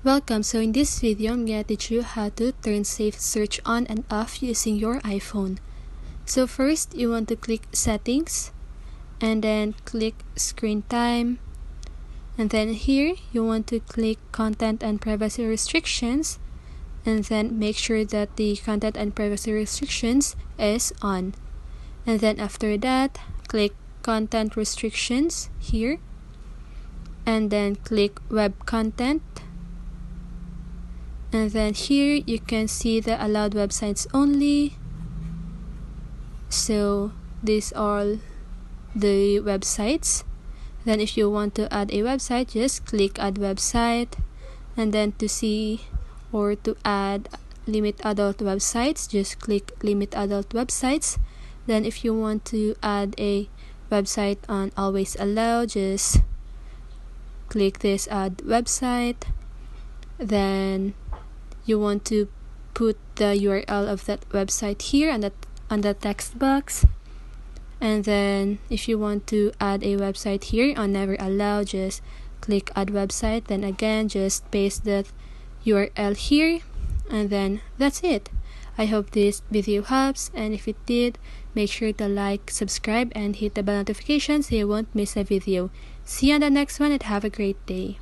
Welcome. So in this video, I'm going to teach you how to turn Safe Search on and off using your iPhone. So first, you want to click Settings and then click Screen Time. And then here, you want to click Content and Privacy Restrictions, and then make sure that the Content and Privacy Restrictions is on. And then after that, click Content Restrictions here, and then click Web Content. And then here you can see the allowed websites only. So these are the websites. Then if you want to add a website, just click add website. And then to see or to add limit adult websites, just click limit adult websites. Then if you want to add a website on always allow, just click this add website. Then you want to put the URL of that website here on the text box. And then if you want to add a website here on never allow, just click add website. Then again, just paste that URL here, and then that's it. I hope this video helps, and if it did, make sure to like, subscribe, and hit the bell notification so you won't miss a video. See you on the next one, and have a great day.